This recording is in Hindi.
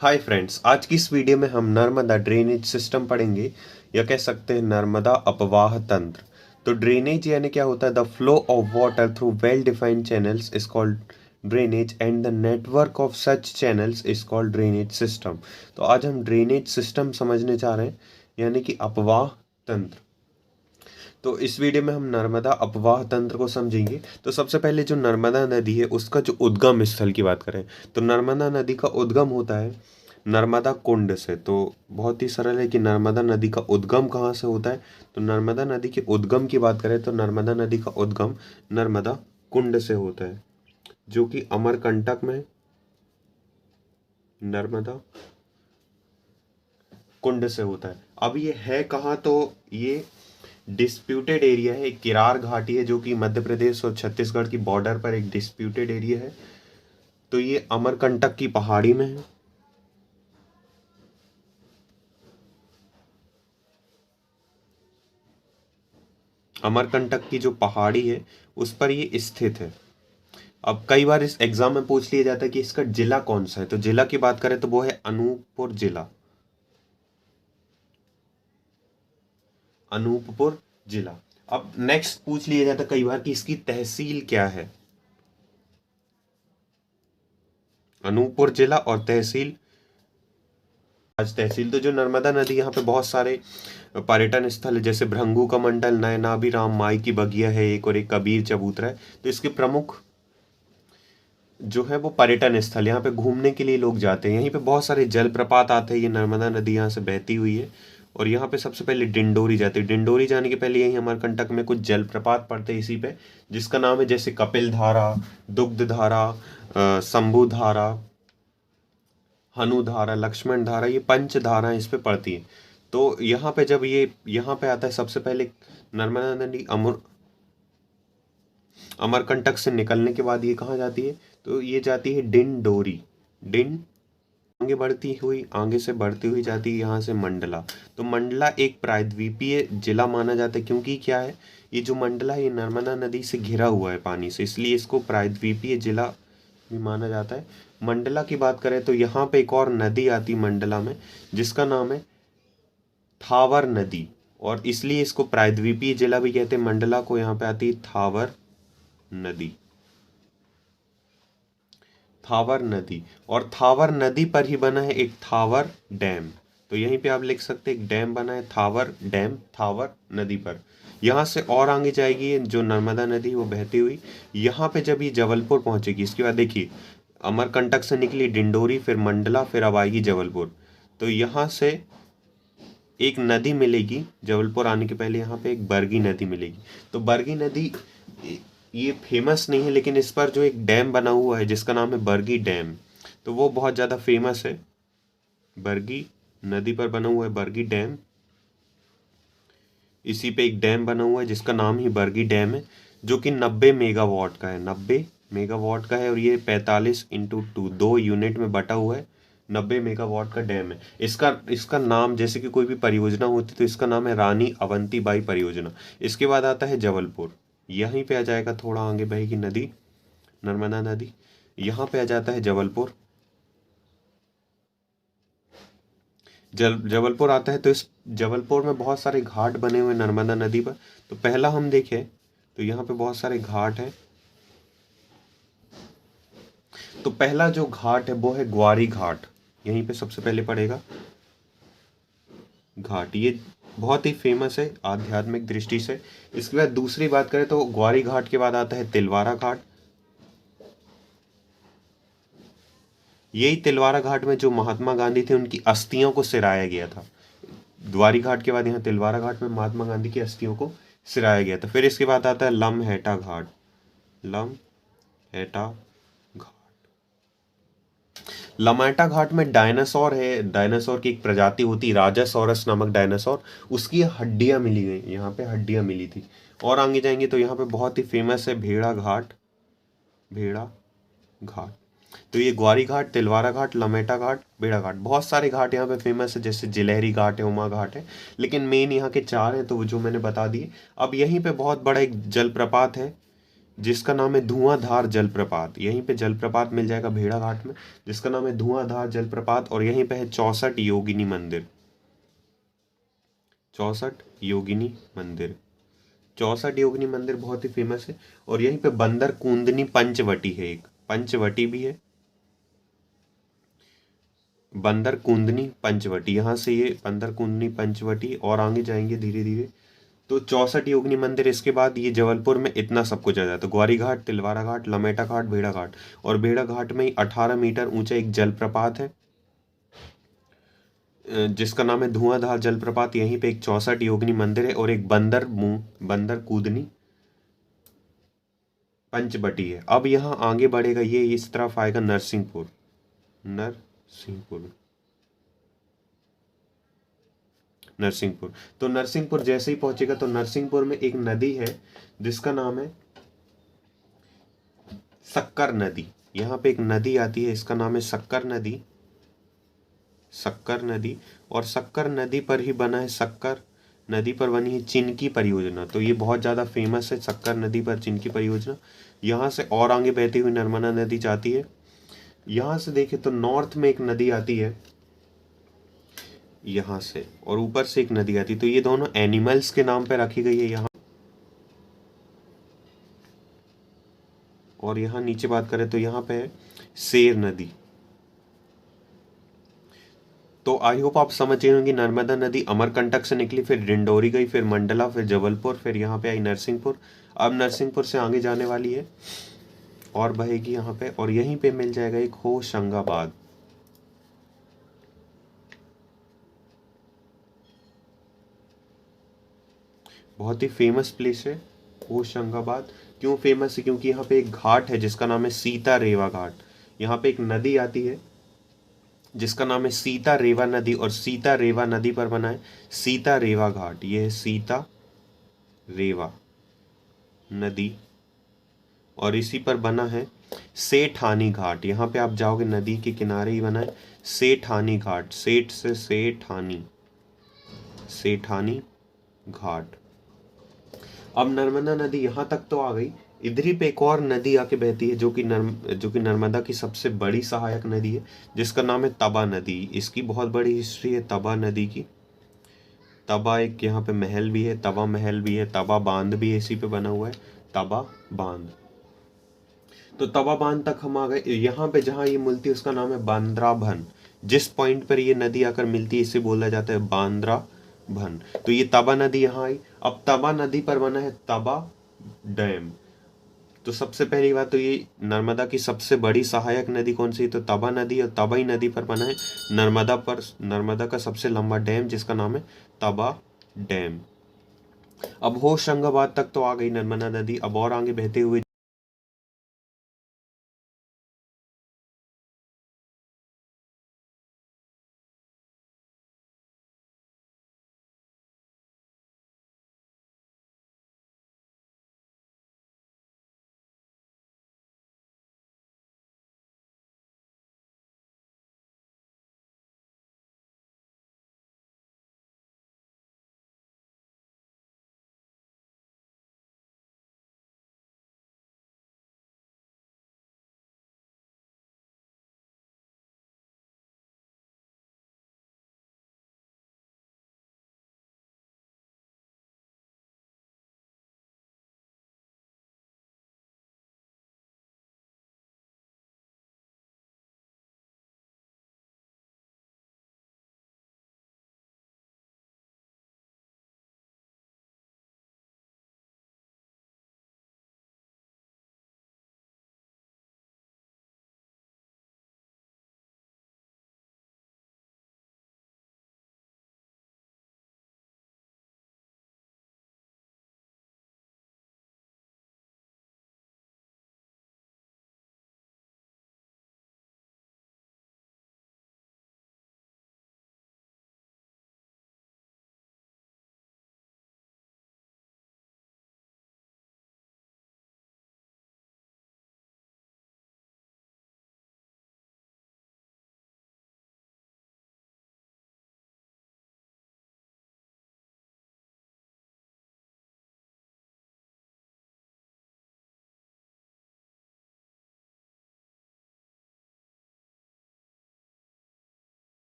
हाय फ्रेंड्स, आज की इस वीडियो में हम नर्मदा ड्रेनेज सिस्टम पढ़ेंगे या कह सकते हैं नर्मदा अपवाह तंत्र। तो ड्रेनेज यानी क्या होता है? The flow of water through well defined channels is called drainage and the network of such channels is called drainage system. तो आज हम ड्रेनेज सिस्टम समझने जा रहे हैं, यानी कि अपवाह तंत्र। तो इस वीडियो में हम नर्मदा अपवाह तंत्र को समझेंगे। तो सबसे पहले जो नर्मदा नदी है उसका जो उद्गम स्थल की बात करें तो नर्मदा नदी का उद्गम होता है नर्मदा कुंड से। तो बहुत ही सरल है कि नर्मदा नदी का उद्गम कहाँ से होता है। तो नर्मदा नदी के उद्गम की बात करें तो नर्मदा नदी का उद्गम नर्मदा कुंड से होता है, जो कि अमरकंटक में नर्मदा कुंड से होता है। अब ये है कहाँ? तो ये डिस्प्यूटेड एरिया है, एक किरार घाटी है जो कि मध्य प्रदेश और छत्तीसगढ़ की बॉर्डर पर एक डिस्प्यूटेड एरिया है। तो ये अमरकंटक की पहाड़ी में है। अमरकंटक की जो पहाड़ी है उस पर ये स्थित है। अब कई बार इस एग्जाम में पूछ लिया जाता है कि इसका जिला कौन सा है। तो जिला की बात करें तो वो है अनूपपुर जिला। अनूपपुर जिला। अब नेक्स्ट पूछ लिया जाता है कई बार कि इसकी तहसील क्या है। अनूपपुर जिला और तहसील। आज तहसील तो जो नर्मदा नदी, यहाँ पे बहुत सारे पर्यटन स्थल है, जैसे भृंगू का मंडल, नयनाभी राम, माई की बगिया है एक, और एक कबीर चबूतरा है। तो इसके प्रमुख जो है वो पर्यटन स्थल, यहाँ पे घूमने के लिए लोग जाते हैं। यहीं पे बहुत सारे जलप्रपात आते हैं। ये नर्मदा नदी यहाँ से बहती हुई है और यहाँ पे सबसे पहले डिंडोरी जाती है। डिंडोरी जाने के पहले यहीं अमरकंटक में कुछ जलप्रपात पड़ते हैं इसी पे, जिसका नाम है जैसे कपिल धारा, दुग्ध धारा, शंभु धारा, हनु धारा, लक्ष्मण धारा। ये पंच धाराएं इस पे पड़ती हैं। तो यहाँ पे जब ये यहाँ पे आता है सबसे पहले नर्मदा नदी अमरकंटक से निकलने के बाद ये कहाँ जाती है? तो ये जाती है डिंडोरी। डिन आगे से बढ़ती हुई जाती है यहाँ से मंडला। तो मंडला एक प्रायद्वीपीय जिला माना जाता है, क्योंकि क्या है, ये जो मंडला है ये नर्मदा नदी से घिरा हुआ है पानी से, इसलिए इसको प्रायद्वीपीय जिला भी माना जाता है। मंडला की बात करें तो यहाँ पे एक और नदी आती मंडला में, जिसका नाम है थावर नदी, और इसलिए इसको प्रायद्वीपीय जिला भी कहते हैं। मंडला को यहाँ पे आती है थावर नदी। थावर नदी, और थावर नदी पर ही बना है एक थावर डैम। तो यहीं पे आप लिख सकते हैं एक डैम बना है थावर डैम, थावर नदी पर। यहाँ से और आगे जाएगी ये जो नर्मदा नदी वो बहती हुई, यहाँ पे जब ये जबलपुर पहुंचेगी, इसके बाद देखिए अमरकंटक से निकली डिंडोरी, फिर मंडला, फिर अब आएगी जबलपुर। तो यहाँ से एक नदी मिलेगी जबलपुर आने के पहले, यहाँ पे एक बरगी नदी मिलेगी। तो बरगी नदी ये फेमस नहीं है, लेकिन इस पर जो एक डैम बना हुआ है जिसका नाम है बरगी डैम, तो वो बहुत ज़्यादा फेमस है। बरगी नदी पर बना हुआ है बरगी डैम। इसी पे एक डैम बना हुआ है जिसका नाम ही बरगी डैम है, जो कि 90 मेगावाट का है। 90 मेगावाट का है, और ये 45x2 दो यूनिट में बटा हुआ है। 90 मेगावाट का डैम है। इसका इसका नाम, जैसे कि कोई भी परियोजना होती तो इसका नाम है रानी अवंतीबाई परियोजना। इसके बाद आता है जबलपुर, यहीं पे आ जाएगा, थोड़ा आगे बहेगी नदी नर्मदा नदी, यहाँ पे आ जाता है जबलपुर। जबलपुर आता है तो इस जबलपुर में बहुत सारे घाट बने हुए नर्मदा नदी पर। तो पहला हम देखें तो यहाँ पे बहुत सारे घाट हैं। तो पहला जो घाट है वो है ग्वारी घाट, यहीं पे सबसे पहले पड़ेगा घाट। ये बहुत ही फेमस है आध्यात्मिक दृष्टि से। इसके बाद दूसरी बात करें तो ग्वारी घाट के बाद आता है तिलवारा घाट। यही तिलवारा घाट में जो महात्मा गांधी थे उनकी अस्थियों को सिराया गया था। द्वारी घाट के बाद यहाँ तिलवारा घाट में महात्मा गांधी की अस्थियों को सिराया गया था। फिर इसके बाद आता है लमहेटा घाट। लमहेटा घाट, लमहेटा घाट में डायनासोर है। डायनासोर की एक प्रजाति होती, राजासोरस नामक डायनासोर, उसकी हड्डियां मिली गई, यहाँ पे हड्डियां मिली थी। और आगे जाएंगे तो यहाँ पे बहुत ही फेमस है भेड़ा घाट। भेड़ा घाट। तो ये ग्वारी घाट, तिलवारा घाट, लमेटा घाट, बेड़ा घाट, बहुत सारे घाट यहाँ पे फेमस है, जैसे जिलहरी घाट है, उमा घाट है, लेकिन मेन यहाँ के चार हैं तो जो मैंने बता दिए। अब यहीं पे बहुत बड़ा एक जलप्रपात है, जिसका नाम है धुआंधार जलप्रपात। यहीं पे जलप्रपात मिल जाएगा भेड़ाघाट में, जिसका नाम है धुआंधार जलप्रपात। और यहीं पे है 64 योगिनी मंदिर। 64 योगिनी मंदिर, 64 योगिनी मंदिर बहुत ही फेमस है। और यहीं पे बंदर कूंदनी पंचवटी है, एक पंचवटी भी है, बंदर कूंदनी पंचवटी। यहाँ से ये बंदर कूंदनी पंचवटी और आगे जाएंगे धीरे धीरे तो 64 योगिनी मंदिर। इसके बाद ये जबलपुर में इतना सब कुछ आ जाता है, ग्वारी घाट, तिलवारा घाट, लमेटा घाट, भेड़ा घाट। और भेड़ा घाट में ही 18 मीटर ऊंचा एक जलप्रपात है जिसका नाम है धुआंधार जलप्रपात। यहीं पे एक 64 योगिनी मंदिर है और एक बंदर कूदनी पंचवटी है। अब यहाँ आगे बढ़ेगा, ये इस तरफ आएगा नरसिंहपुर। नरसिंहपुर तो नरसिंहपुर जैसे ही पहुंचेगा तो नरसिंहपुर में एक नदी है जिसका नाम है शक्कर नदी। यहाँ पे एक नदी आती है, इसका नाम है शक्कर नदी। शक्कर नदी, और शक्कर नदी पर ही बना है, शक्कर नदी पर बनी है चिनकी परियोजना। तो ये बहुत ज़्यादा फेमस है, शक्कर नदी पर चिनकी परियोजना। यहाँ से और आगे बहती हुई नर्मदा नदी जाती है। यहाँ से देखें तो नॉर्थ में एक नदी आती है यहाँ से, और ऊपर से एक नदी आती है। तो ये दोनों एनिमल्स के नाम पे रखी गई है यहाँ। और यहाँ नीचे बात करें तो यहाँ पे है शेर नदी। तो आई होप आप समझ गए होंगे, नर्मदा नदी अमरकंटक से निकली, फिर डिंडोरी गई, फिर मंडला, फिर जबलपुर, फिर यहाँ पे आई नरसिंहपुर। अब नरसिंहपुर से आगे जाने वाली है और बहेगी यहाँ पे, और यहीं पे मिल जाएगा एक होशंगाबाद। बहुत ही फेमस प्लेस है होशंगाबाद। क्यों फेमस है? क्योंकि यहाँ पे एक घाट है जिसका नाम है सीता रेवा घाट। यहाँ पे एक नदी आती है जिसका नाम है सीता रेवा नदी, और सीता रेवा नदी पर बना है सीता रेवा घाट। ये है सीता रेवा नदी, और इसी पर बना है सेठानी घाट। यहाँ पे आप जाओगे नदी के किनारे ही बना है सेठानी घाट, सेठ से सेठानी, सेठानी घाट। अब नर्मदा नदी यहाँ तक तो आ गई, इधर ही पे एक और नदी आके बहती है जो कि नर्मदा की सबसे बड़ी सहायक नदी है, जिसका नाम है तबा नदी। इसकी बहुत बड़ी हिस्ट्री है तबा नदी की। तबा एक यहाँ पे महल भी है, तबा महल भी है, तबा बांध भी इसी पे बना हुआ है, तबा बांध। तो तवा बांध तक हम आ गए। यहाँ पे जहाँ ये मिलती है उसका नाम है बांद्राभन। जिस पॉइंट पर ये नदी आकर मिलती है इसे बोला जाता है बांद्राभन। तो ये तबा नदी यहाँ आई। अब तबा नदी पर बना है तबा डैम। तो सबसे पहली बात तो ये नर्मदा की सबसे बड़ी सहायक नदी कौन सी है? तो तबा नदी, और तबाई नदी पर बना है नर्मदा का सबसे लंबा डैम जिसका नाम है तबा डैम। अब होशंगाबाद तक तो आ गई नर्मदा नदी। अब और आगे बहते हुए